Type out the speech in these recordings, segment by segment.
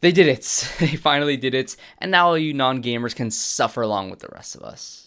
They did it. They finally did it. And now you non-gamers can suffer along with the rest of us.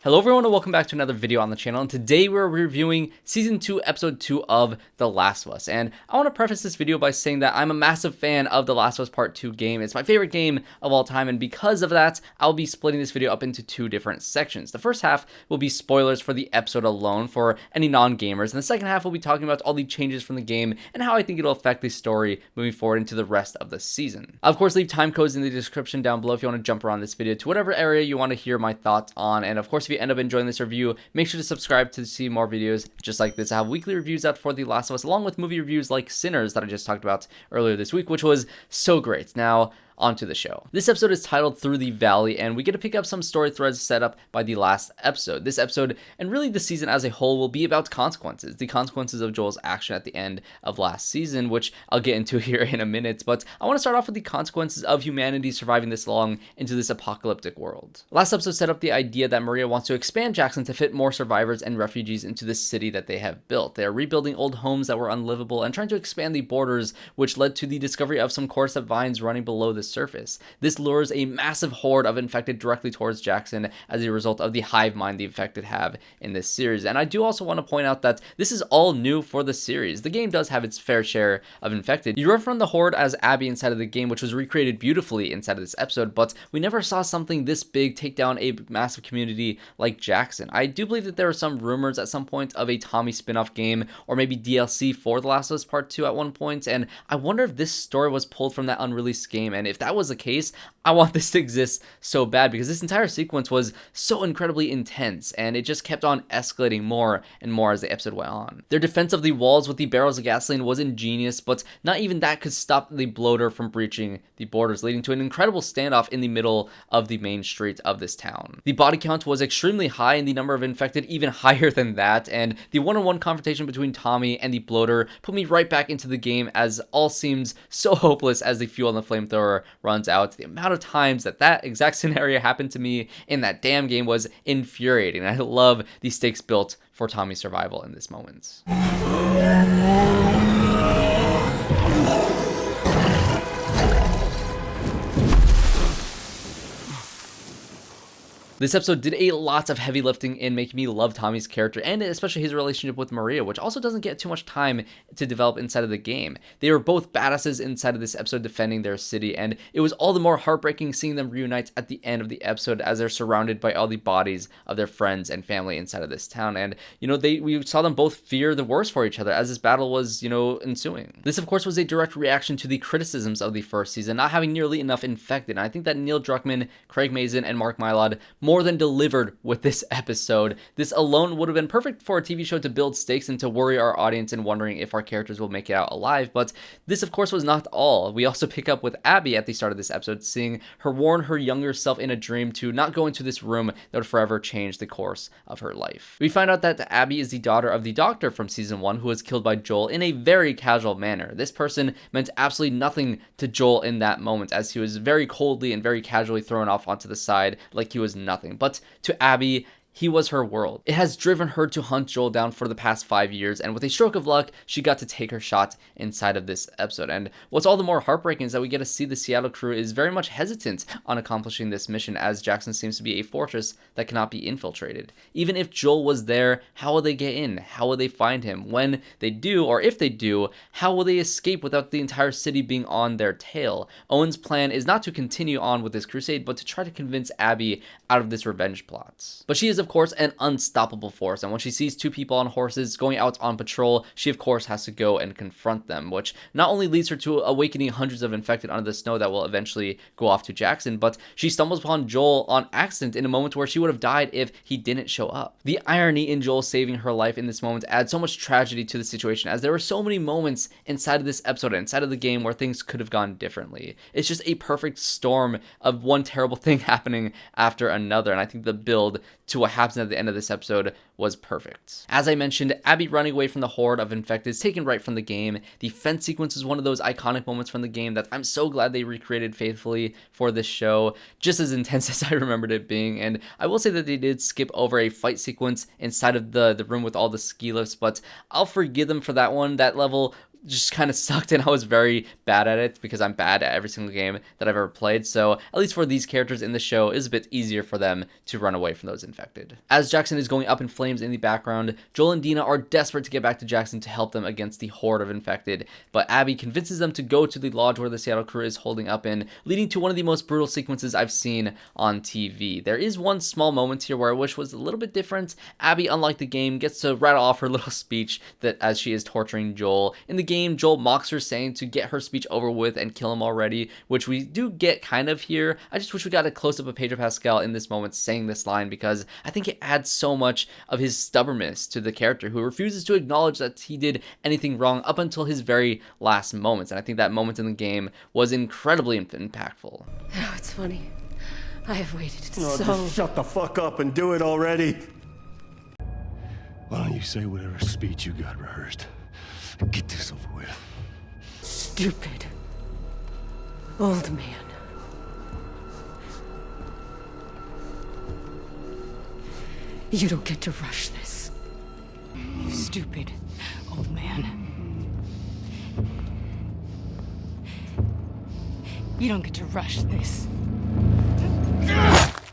Hello everyone and welcome back to another video on the channel, and today we're reviewing Season 2, Episode 2 of The Last of Us. And I want to preface this video by saying that I'm a massive fan of The Last of Us Part 2 game. It's my favorite game of all time, and because of that, I'll be splitting this video up into two different sections. The first half will be spoilers for the episode alone for any non-gamers, and the second half will be talking about all the changes from the game and how I think it'll affect the story moving forward into the rest of the season. Of course, leave time codes in the description down below if you want to jump around this video to whatever area you want to hear my thoughts on, and of course, if you end up enjoying this review, make sure to subscribe to see more videos just like this. I have weekly reviews out for The Last of Us, along with movie reviews like Sinners that I just talked about earlier this week, which was so great. Now, onto the show. This episode is titled Through the Valley, and we get to pick up some story threads set up by the last episode. This episode, and really the season as a whole, will be about consequences. The consequences of Joel's action at the end of last season, which I'll get into here in a minute, but I want to start off with the consequences of humanity surviving this long into this apocalyptic world. Last episode set up the idea that Maria wants to expand Jackson to fit more survivors and refugees into the city that they have built. They are rebuilding old homes that were unlivable and trying to expand the borders, which led to the discovery of some cordyceps vines running below the surface. This lures a massive horde of infected directly towards Jackson as a result of the hive mind the infected have in this series. And I do also want to point out that this is all new for the series. The game does have its fair share of infected. You reference the horde as Abby inside of the game, which was recreated beautifully inside of this episode, but we never saw something this big take down a massive community like Jackson. I do believe that there were some rumors at some point of a Tommy spin-off game or maybe DLC for The Last of Us Part 2 at one point, and I wonder if this story was pulled from that unreleased game, and if that was the case, I want this to exist so bad because this entire sequence was so incredibly intense and it just kept on escalating more and more as the episode went on. Their defense of the walls with the barrels of gasoline was ingenious, but not even that could stop the bloater from breaching the borders, leading to an incredible standoff in the middle of the main street of this town. The body count was extremely high and the number of infected even higher than that, and the one-on-one confrontation between Tommy and the bloater put me right back into the game as all seems so hopeless as the fuel on the flamethrower runs out. The amount of times that exact scenario happened to me in that damn game was infuriating. I love the stakes built for Tommy's survival in this moment. This episode did a lot of heavy lifting in making me love Tommy's character and especially his relationship with Maria, which also doesn't get too much time to develop inside of the game. They were both badasses inside of this episode defending their city, and it was all the more heartbreaking seeing them reunite at the end of the episode as they're surrounded by all the bodies of their friends and family inside of this town. And, we saw them both fear the worst for each other as this battle was, ensuing. This, of course, was a direct reaction to the criticisms of the first season, not having nearly enough infected. And I think that Neil Druckmann, Craig Mazin, and Mark Mylod more than delivered with this episode. This alone would have been perfect for a TV show to build stakes and to worry our audience and wondering if our characters will make it out alive, but this of course was not all. We also pick up with Abby at the start of this episode, seeing her warn her younger self in a dream to not go into this room that would forever change the course of her life. We find out that Abby is the daughter of the doctor from season 1 who was killed by Joel in a very casual manner. This person meant absolutely nothing to Joel in that moment as he was very coldly and very casually thrown off onto the side like he was nothing. But to Abby, he was her world. It has driven her to hunt Joel down for the past 5 years, and with a stroke of luck, she got to take her shot inside of this episode. And what's all the more heartbreaking is that we get to see the Seattle crew is very much hesitant on accomplishing this mission, as Jackson seems to be a fortress that cannot be infiltrated. Even if Joel was there, how will they get in? How will they find him? When they do, or if they do, how will they escape without the entire city being on their tail? Owen's plan is not to continue on with this crusade, but to try to convince Abby out of this revenge plot. But she is of course an unstoppable force, and when she sees two people on horses going out on patrol, she of course has to go and confront them, which not only leads her to awakening hundreds of infected under the snow that will eventually go off to Jackson, but she stumbles upon Joel on accident in a moment where she would have died if he didn't show up. The irony in Joel saving her life in this moment adds so much tragedy to the situation, as there were so many moments inside of this episode and inside of the game where things could have gone differently. It's just a perfect storm of one terrible thing happening after another, and I think the build to a what happens at the end of this episode was perfect. As I mentioned, Abby running away from the horde of infected is taken right from the game. The fence sequence is one of those iconic moments from the game that I'm so glad they recreated faithfully for this show, just as intense as I remembered it being. And I will say that they did skip over a fight sequence inside of the room with all the ski lifts, but I'll forgive them for that one. That level just kind of sucked, and I was very bad at it because I'm bad at every single game that I've ever played. So at least for these characters in the show, it's a bit easier for them to run away from those infected. As Jackson is going up in flames in the background, Joel and DINA are desperate to get back to Jackson to help them against the horde of infected, but Abby convinces them to go to the lodge where the Seattle crew is holding up in, leading to one of the most brutal sequences I've seen on TV. There is one small moment here where I wish was a little bit different. Abby, unlike the game, gets to rattle off her little speech that as she is torturing Joel. In the game, Joel mocks her, saying to get her speech over with and kill him already, which we do get kind of here. I just wish we got a close-up of Pedro Pascal in this moment saying this line, because I think it adds so much of his stubbornness to the character, who refuses to acknowledge that he did anything wrong up until his very last moments. And I think that moment in the game was incredibly impactful. Oh, it's funny. I have waited Just shut the fuck up and do it already. Why don't you say whatever speech you got rehearsed? Get this over with. Stupid old man. You don't get to rush this. You stupid old man. You don't get to rush this.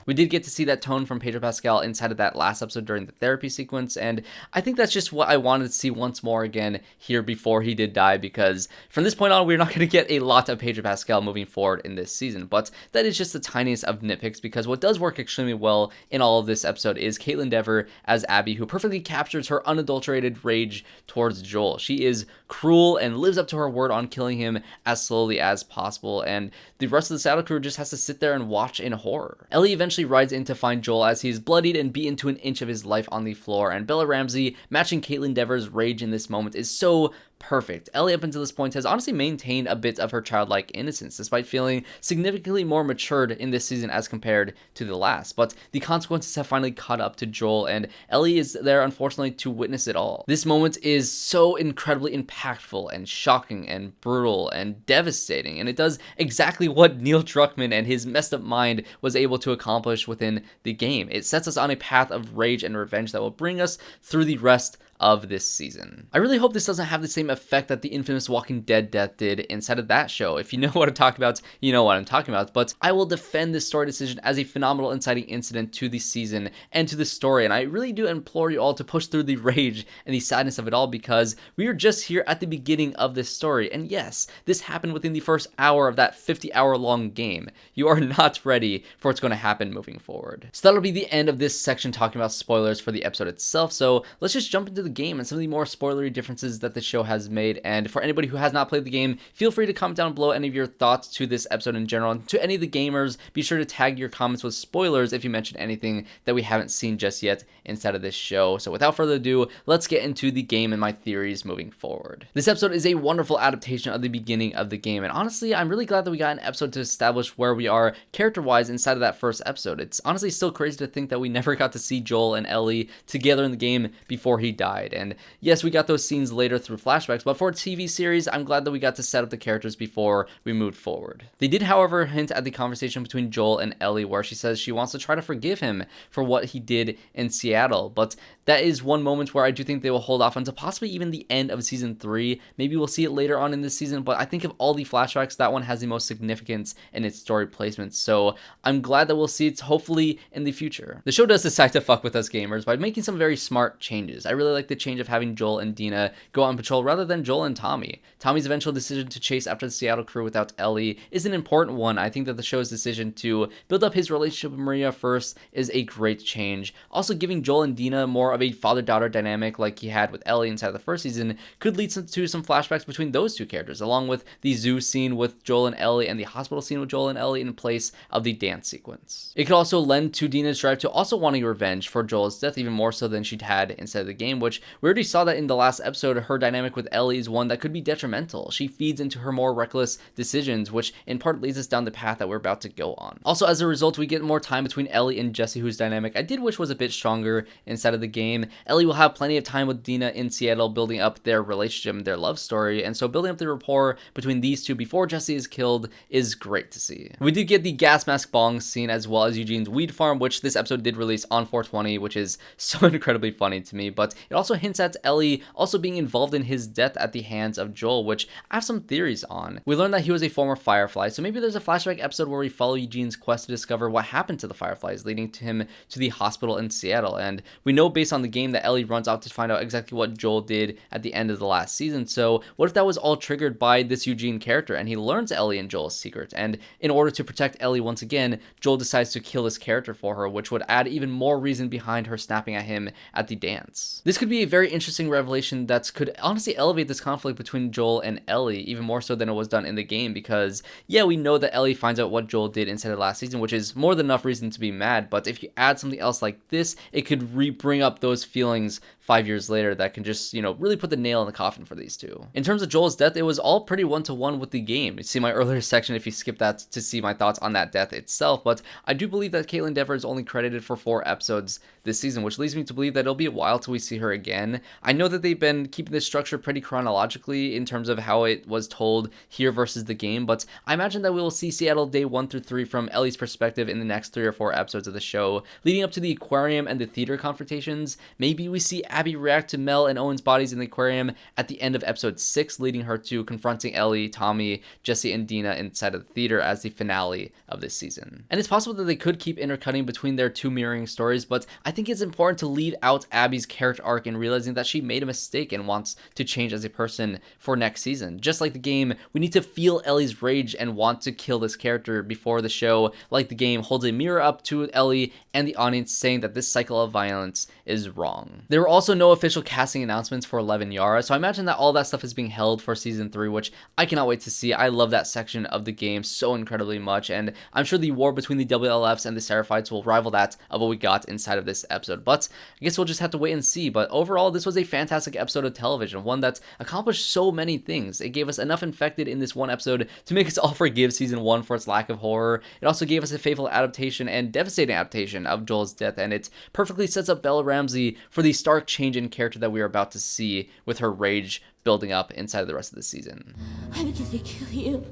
We did get to see that tone from Pedro Pascal inside of that last episode during the therapy sequence, and I think that's just what I wanted to see once more again here before he did die, because from this point on, we're not going to get a lot of Pedro Pascal moving forward in this season, but that is just the tiniest of nitpicks, because what does work extremely well in all of this episode is Kaitlyn Dever as Abby, who perfectly captures her unadulterated rage towards Joel. She is cruel and lives up to her word on killing him as slowly as possible, and the rest of the Seattle crew just has to sit there and watch in horror. Ellie eventually rides in to find Joel as he's bloodied and beaten to an inch of his life on the floor, and Bella Ramsey, matching Kaitlyn Dever's rage in this moment, is so perfect. Ellie up until this point has honestly maintained a bit of her childlike innocence, despite feeling significantly more matured in this season as compared to the last, but the consequences have finally caught up to Joel, and Ellie is there unfortunately to witness it all. This moment is so incredibly impactful and shocking and brutal and devastating, and it does exactly what Neil Druckmann and his messed up mind was able to accomplish within the game. It sets us on a path of rage and revenge that will bring us through the rest of this season. I really hope this doesn't have the same effect that the infamous Walking Dead death did inside of that show. If you know what I'm talking about, you know what I'm talking about, but I will defend this story decision as a phenomenal inciting incident to the season and to the story, and I really do implore you all to push through the rage and the sadness of it all, because we are just here at the beginning of this story, and yes, this happened within the first hour of that 50-hour-long game. You are not ready for what's going to happen moving forward. So that'll be the end of this section talking about spoilers for the episode itself, so let's just jump into the game and some of the more spoilery differences that the show has made. And for anybody who has not played the game, feel free to comment down below any of your thoughts to this episode in general. And to any of the gamers, be sure to tag your comments with spoilers if you mention anything that we haven't seen just yet inside of this show. So without further ado, let's get into the game and my theories moving forward. This episode is a wonderful adaptation of the beginning of the game, and honestly, I'm really glad that we got an episode to establish where we are character-wise inside of that first episode. It's honestly still crazy to think that we never got to see Joel and Ellie together in the game before he died. And yes, we got those scenes later through flashbacks, but for a TV series, I'm glad that we got to set up the characters before we moved forward. They did, however, hint at the conversation between Joel and Ellie, where she says she wants to try to forgive him for what he did in Seattle, but that is one moment where I do think they will hold off until possibly even the end of season 3. Maybe we'll see it later on in this season, but I think of all the flashbacks, that one has the most significance in its story placement, so I'm glad that we'll see it hopefully in the future. The show does decide to fuck with us gamers by making some very smart changes. I really like the change of having Joel and DINA go on patrol rather than Joel and Tommy. Tommy's eventual decision to chase after the Seattle crew without Ellie is an important one. I think that the show's decision to build up his relationship with Maria first is a great change. Also, giving Joel and DINA more of a father-daughter dynamic like he had with Ellie inside the first season could lead to some flashbacks between those two characters, along with the zoo scene with Joel and Ellie and the hospital scene with Joel and Ellie in place of the dance sequence. It could also lend to DINA's drive to also wanting revenge for Joel's death, even more so than she'd had inside of the game, which which we already saw that in the last episode. Her dynamic with Ellie is one that could be detrimental. She feeds into her more reckless decisions, which in part leads us down the path that we're about to go on. Also, as a result, we get more time between Ellie and Jesse, whose dynamic I did wish was a bit stronger inside of the game. Ellie will have plenty of time with DINA in Seattle, building up their relationship and their love story, and so building up the rapport between these two before Jesse is killed is great to see. We did get the gas mask bong scene as well as Eugene's weed farm, which this episode did release on 420, which is so incredibly funny to me, but it also hints at Ellie also being involved in his death at the hands of Joel, which I have some theories on. We learned that he was a former Firefly, so maybe there's a flashback episode where we follow Eugene's quest to discover what happened to the Fireflies, leading to him to the hospital in Seattle. And we know based on the game that Ellie runs out to find out exactly what Joel did at the end of the last season. So what if that was all triggered by this Eugene character and he learns Ellie and Joel's secret, and in order to protect Ellie once again, Joel decides to kill this character for her, which would add even more reason behind her snapping at him at the dance. This could be a very interesting revelation that could honestly elevate this conflict between Joel and Ellie even more so than it was done in the game, because yeah, we know that Ellie finds out what Joel did inside of last season, which is more than enough reason to be mad, but if you add something else like this, it could bring up those feelings 5 years later that can just, really put the nail in the coffin for these two. In terms of Joel's death, it was all pretty one-to-one with the game. You see my earlier section if you skip that to see my thoughts on that death itself, but I do believe that Kaitlyn Dever is only credited for 4 episodes this season, which leads me to believe that it'll be a while till we see her again. I know that they've been keeping this structure pretty chronologically in terms of how it was told here versus the game, but I imagine that we will see Seattle day 1 through 3 from Ellie's perspective in the next 3 or 4 episodes of the show, leading up to the aquarium and the theater confrontations. Maybe we see Abby react to Mel and Owen's bodies in the aquarium at the end of episode 6, leading her to confronting Ellie, Tommy, Jesse, and DINA inside of the theater as the finale of this season. And it's possible that they could keep intercutting between their two mirroring stories, but I think it's important to leave out Abby's character arc and realizing that she made a mistake and wants to change as a person for next season. Just like the game, we need to feel Ellie's rage and want to kill this character before the show, like the game, holds a mirror up to Ellie and the audience saying that this cycle of violence is wrong. There were also no official casting announcements for 11 Yara, so I imagine that all that stuff is being held for season 3, which I cannot wait to see. I love that section of the game so incredibly much, and I'm sure the war between the WLFs and the Seraphites will rival that of what we got inside of this episode, but I guess we'll just have to wait and see. But overall, this was a fantastic episode of television, one that's accomplished so many things. It gave us enough infected in this one episode to make us all forgive season 1 for its lack of horror. It also gave us a faithful adaptation and devastating adaptation of Joel's death, and it perfectly sets up Bella Ramsey for the stark change in character that we are about to see with her rage building up inside of the rest of the season. I'm gonna kill you.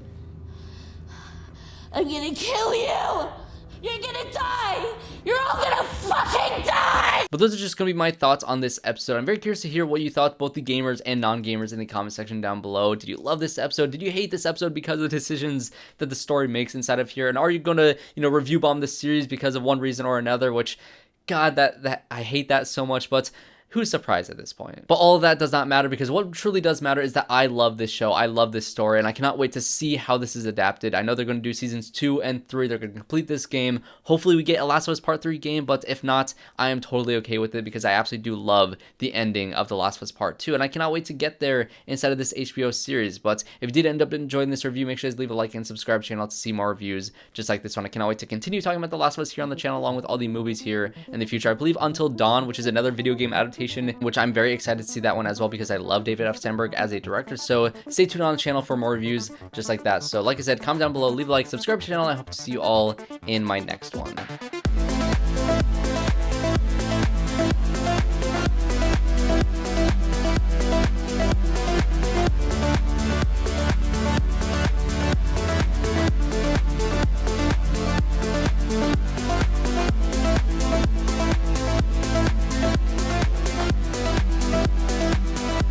I'm gonna kill you! You're gonna die! You're all gonna fucking die! But those are just gonna be my thoughts on this episode. I'm very curious to hear what you thought, both the gamers and non-gamers, in the comment section down below. Did you love this episode? Did you hate this episode because of the decisions that the story makes inside of here? And are you gonna, review bomb this series because of one reason or another? Which, God, that I hate that so much, but who's surprised at this point? But all of that does not matter, because what truly does matter is that I love this show, I love this story, and I cannot wait to see how this is adapted. I know they're going to do seasons 2 and 3, they're going to complete this game. Hopefully we get a Last of Us Part 3 game, but if not, I am totally okay with it, because I absolutely do love the ending of The Last of Us Part 2, and I cannot wait to get there inside of this HBO series. But if you did end up enjoying this review, make sure to leave a like and subscribe to the channel to see more reviews just like this one. I cannot wait to continue talking about The Last of Us here on the channel, along with all the movies here in the future. I believe Until Dawn, which is another video game adaptation, which I'm very excited to see that one as well, because I love David F. Sandberg as a director. So stay tuned on the channel for more reviews just like that. So like I said, comment down below, leave a like, subscribe to the channel, and I hope to see you all in my next one.